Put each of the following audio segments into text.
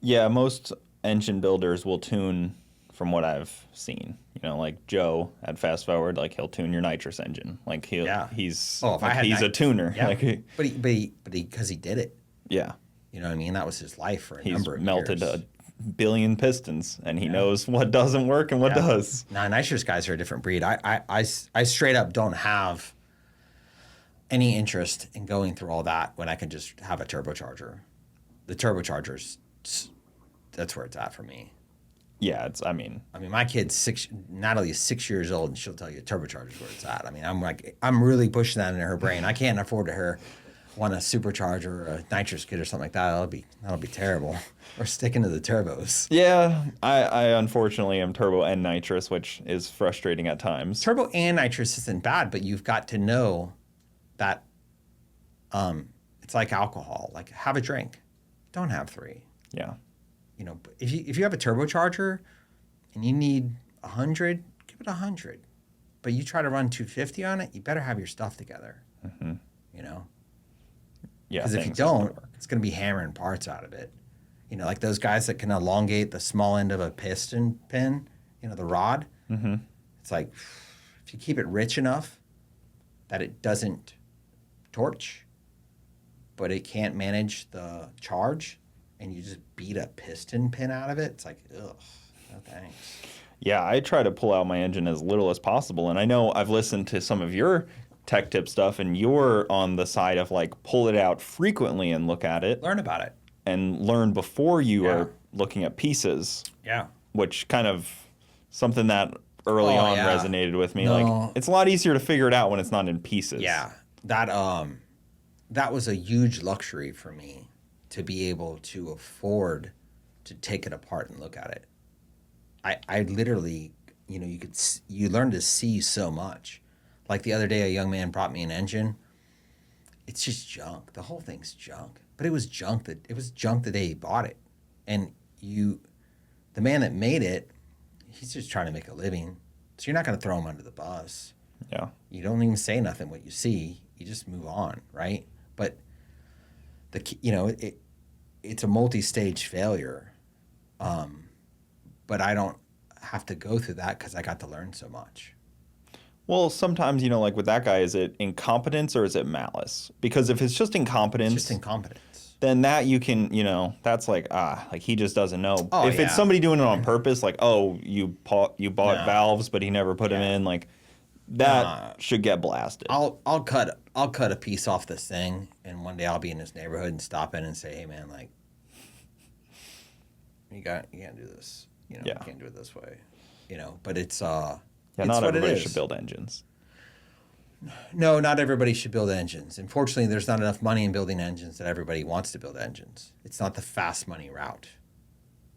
Yeah, most engine builders will tune from what I've seen. Like Joe at Fast Forward, like he'll tune your nitrous engine. Like Yeah. he's Oh, if I like had he's a tuner. yeah. Like Because he did it. yeah, You know what I mean? That was his life for a he's number of melted years. a billion pistons, and he knows what doesn't work and what does. Now, nitrous guys are a different breed. I straight up don't have any interest in going through all that when I can just have a turbocharger. The turbochargers, that's where it's at for me. Yeah, I mean, my kid's Natalie is 6 years old, and she'll tell you turbocharger is where it's at. I mean, I'm really pushing that into her brain. I can't afford to her want a supercharger or a nitrous kit or something like that. That'll be terrible. We're sticking to the turbos. yeah, I unfortunately am turbo and nitrous, which is frustrating at times. Turbo and nitrous isn't bad, but you've got to know that it's like alcohol. Like, have a drink. Don't have 3. Yeah. But if you have a turbocharger and you need 100, give it 100. But you try to run 250 on it, you better have your stuff together. Mm-hmm. Yeah. Because if you don't, it's going to be hammering parts out of it. Like those guys that can elongate the small end of a piston pin, the rod. Mm-hmm. It's like, if you keep it rich enough that it doesn't torch, but it can't manage the charge, and you just beat a piston pin out of it, it's like, ugh, no thanks. Yeah, I try to pull out my engine as little as possible. And I know I've listened to some of your tech tip stuff, and you're on the side of like pull it out frequently and look at it. Learn about it. And learn before you are looking at pieces. Yeah. Which kind of something that early on resonated with me. No. Like, it's a lot easier to figure it out when it's not in pieces. Yeah. That was a huge luxury for me, to be able to afford to take it apart and look at it. I literally, you learn to see so much. Like the other day, a young man brought me an engine. It's just junk. The whole thing's junk. But it was junk the day he bought it. And the man that made it, he's just trying to make a living. So you're not going to throw him under the bus. Yeah. You don't even say nothing what you see. You just move on, right? But it's a multi-stage failure. But I don't have to go through that because I got to learn so much. Well, sometimes, like with that guy, is it incompetence or is it malice? Because if it's just incompetence, then that you can, that's like he just doesn't know. Oh, if it's somebody doing it on purpose, like, you bought valves, but he never put them in, like that should get blasted. I'll cut a piece off this thing, and one day I'll be in this neighborhood and stop in and say, hey man, like, you can't do this. You can't do it this way. But it's not everybody should build engines. No, not everybody should build engines. Unfortunately, there's not enough money in building engines that everybody wants to build engines. It's not the fast money route.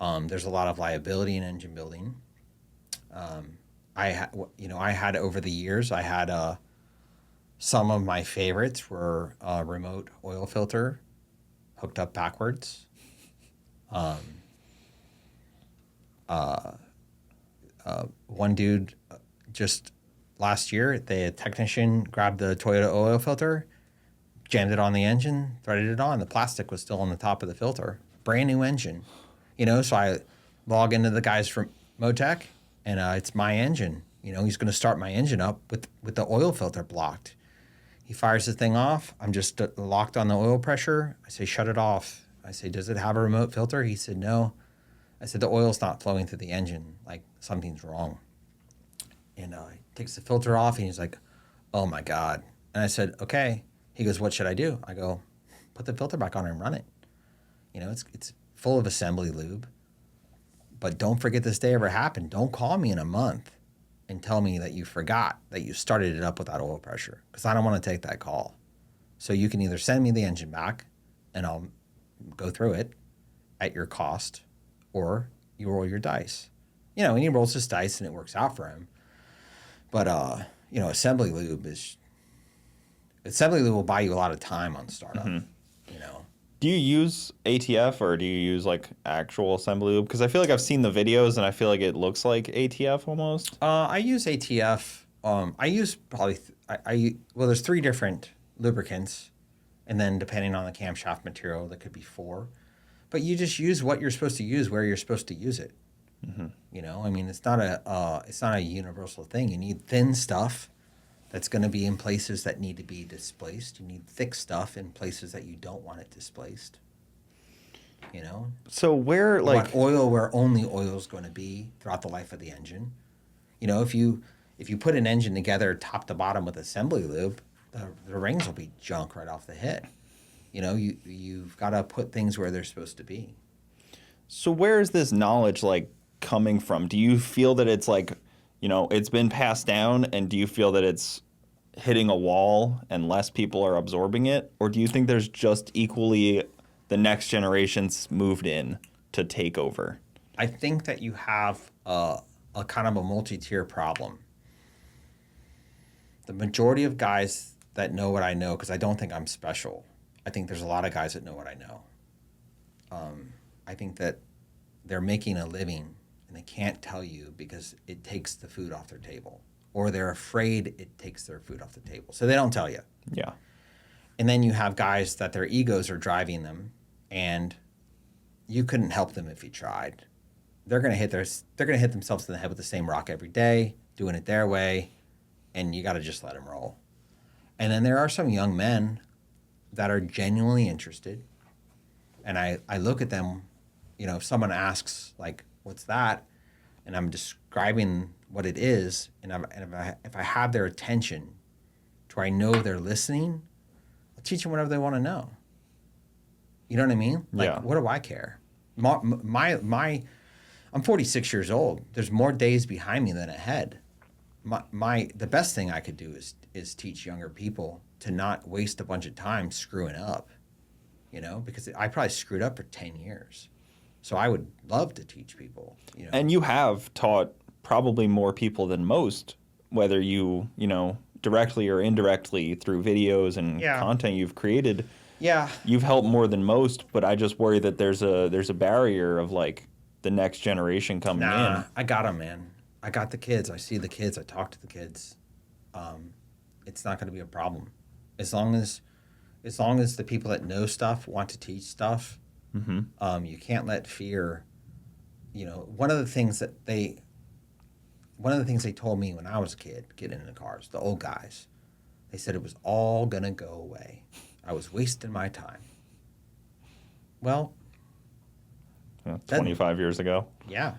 There's a lot of liability in engine building. I had over the years, some of my favorites were a remote oil filter hooked up backwards. One dude just last year, the technician grabbed the Toyota oil filter, jammed it on the engine, threaded it on. The plastic was still on the top of the filter. Brand new engine. So I log into the guys from Motec, and it's my engine. He's going to start my engine up with the oil filter blocked. He fires the thing off. I'm just locked on the oil pressure. I say, shut it off. I say, does it have a remote filter? He said, no. I said, the oil's not flowing through the engine. Like, something's wrong. And he takes the filter off, and he's like, oh, my God. And I said, okay. He goes, what should I do? I go, put the filter back on and run it. It's full of assembly lube. But don't forget this day ever happened. Don't call me in a month and tell me that you forgot that you started it up without oil pressure, because I don't want to take that call. So you can either send me the engine back, and I'll go through it at your cost, or you roll your dice. And he rolls his dice, and it works out for him. But, assembly lube will buy you a lot of time on startup, Do you use ATF or do you use like actual assembly lube? Because I feel like I've seen the videos and I feel like it looks like ATF almost. I use ATF. I use probably, there's 3 different lubricants. And then depending on the camshaft material, there could be 4. But you just use what you're supposed to use where you're supposed to use it. Mm-hmm. You know, I mean, it's not a universal thing. You need thin stuff that's going to be in places that need to be displaced. You need thick stuff in places that you don't want it displaced. You know? So where, you want oil where only oil is going to be throughout the life of the engine. You know, if you put an engine together top to bottom with assembly lube, the rings will be junk right off the hit. You know, you've got to put things where they're supposed to be. So where is this knowledge like coming from? Do you feel that it's like, you know, it's been passed down, and do you feel that it's hitting a wall and less people are absorbing it? Or do you think there's just equally the next generation's moved in to take over? I think that you have a kind of a multi-tier problem. The majority of guys that know what I know, because I don't think I'm special, I think there's a lot of guys that know what I know. I think that they're making a living and they can't tell you because it takes the food off their table, or they're afraid it takes their food off the table. So they don't tell you. Yeah. And then you have guys that their egos are driving them, and you couldn't help them if you tried. They're going to hit themselves in the head with the same rock every day, doing it their way, and you got to just let them roll. And then there are some young men that are genuinely interested, and I look at them, you know, if someone asks, like, what's that? And I'm describing what it is, and if I have their attention to where I know they're listening, I'll teach them whatever they want to know. You know what I mean? Like, yeah. What do I care? I'm 46 years old. There's more days behind me than ahead. The best thing I could do is teach younger people to not waste a bunch of time screwing up, you know, because I probably screwed up for 10 years. So I would love to teach people, you know. And you have taught probably more people than most, whether you know, directly or indirectly through videos and content you've created. Yeah. You've helped more than most, but I just worry that there's a barrier of like the next generation coming in. I got them, man. I got the kids. I see the kids. I talk to the kids. It's not going to be a problem. As long as the people that know stuff want to teach stuff, you can't let fear, you know, one of the things they told me when I was a kid, getting into cars, the old guys, they said it was all going to go away. I was wasting my time. Well, 25 years ago. Yeah.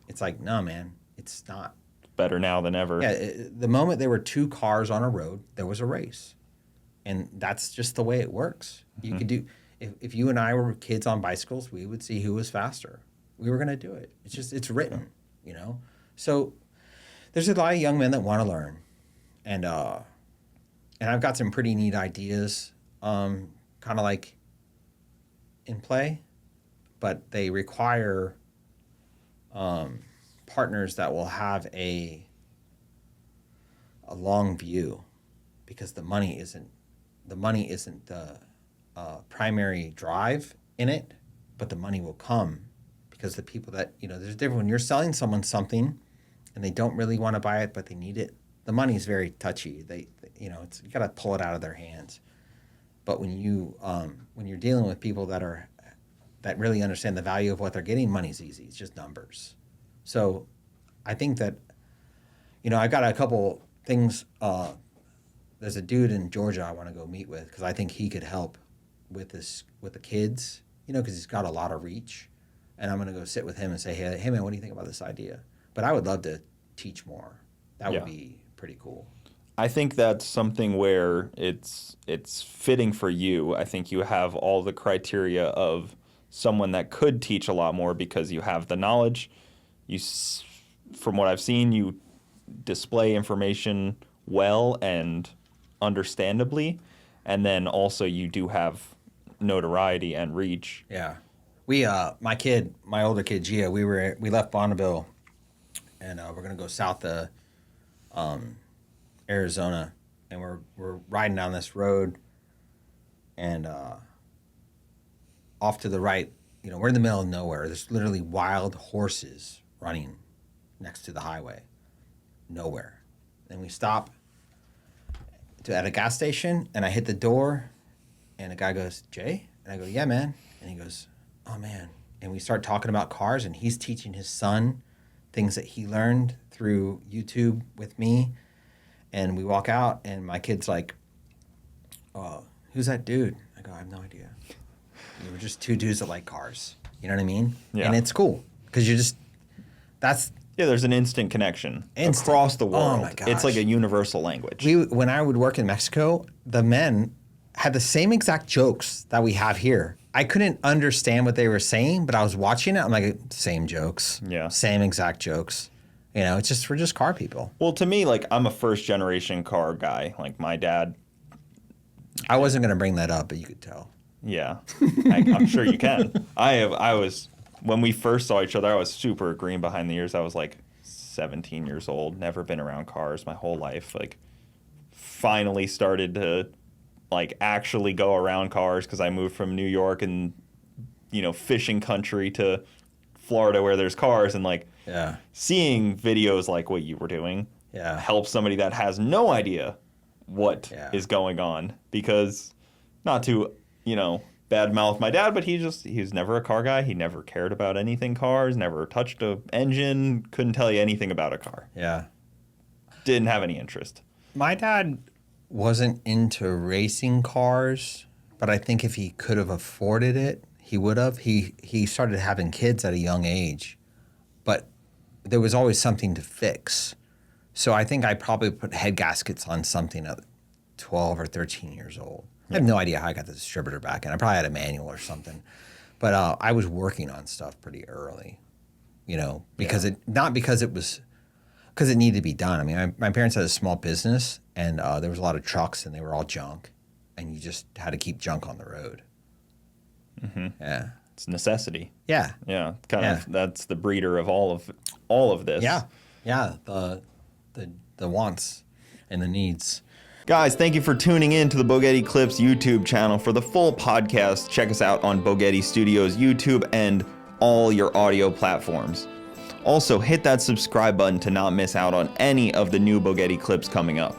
It's like, no, man, it's not. Better now than ever. Yeah, the moment there were two cars on a road, there was a race. And that's just the way it works. You could do, if you and I were kids on bicycles, we would see who was faster. We were going to do it. It's written, you know? So there's a lot of young men that want to learn. And I've got some pretty neat ideas, kind of like in play, but they require partners that will have a long view, because the money isn't the primary drive in it, but the money will come because the people that, you know, there's different when you're selling someone something and they don't really want to buy it but they need it. The money is very touchy. They you know, you got to pull it out of their hands. But when you're dealing with people that really understand the value of what they're getting, money's easy. It's just numbers. So I think that, you know, I got a couple things. There's a dude in Georgia I want to go meet with because I think he could help with the kids, you know, because he's got a lot of reach. And I'm going to go sit with him and say, hey, man, what do you think about this idea? But I would love to teach more. That would be pretty cool. I think that's something where it's fitting for you. I think you have all the criteria of someone that could teach a lot more because you have the knowledge. From what I've seen, you display information well and understandably, and then also you do have notoriety and reach. Yeah, we my older kid Gia, we left Bonneville, and we're gonna go south to Arizona, and we're riding down this road, and off to the right, you know, we're in the middle of nowhere. There's literally wild horses running next to the highway, nowhere. Then we stop at a gas station, and I hit the door, and the guy goes, "Jay?" And I go, "Yeah, man." And he goes, oh man. And we start talking about cars, and he's teaching his son things that he learned through YouTube with me. And we walk out, and my kid's like, oh, who's that dude? I go, I have no idea. We were just two dudes that like cars. You know what I mean? Yeah. And it's cool because that's. Yeah, there's an instant connection across the world. Oh my gosh. It's like a universal language. When I would work in Mexico, the men had the same exact jokes that we have here. I couldn't understand what they were saying, but I was watching it. I'm like, same jokes. Yeah. Same exact jokes. You know, we're just car people. Well, to me, like, I'm a first generation car guy. Like, my dad. I wasn't going to bring that up, but you could tell. Yeah, I'm sure you can. When we first saw each other, I was super green behind the ears. I was like 17 years old, never been around cars my whole life. Like, finally started to, like, actually go around cars because I moved from New York and, you know, fishing country to Florida where there's cars, and, like, Yeah. seeing videos like what you were doing helps somebody that has no idea what is going on. Because, not to, you know, badmouth my dad, but he's never a car guy. He never cared about anything cars, never touched a engine, couldn't tell you anything about a car. Yeah. Didn't have any interest. My dad wasn't into racing cars, but I think if he could have afforded it, he would have. He started having kids at a young age, but there was always something to fix. So I think I probably put head gaskets on something at 12 or 13 years old. I have no idea how I got the distributor back in. I probably had a manual or something. But I was working on stuff pretty early, you know, because it needed to be done. I mean, my parents had a small business, and there was a lot of trucks, and they were all junk, and you just had to keep junk on the road. Mm-hmm. Yeah. It's necessity. Yeah. Yeah. Kind of, that's the breeder of all of this. Yeah. Yeah. The wants and the needs. Guys, thank you for tuning in to the Bogetti Clips YouTube channel. For the full podcast, check us out on Bogetti Studios YouTube and all your audio platforms. Also, hit that subscribe button to not miss out on any of the new Bogetti clips coming up.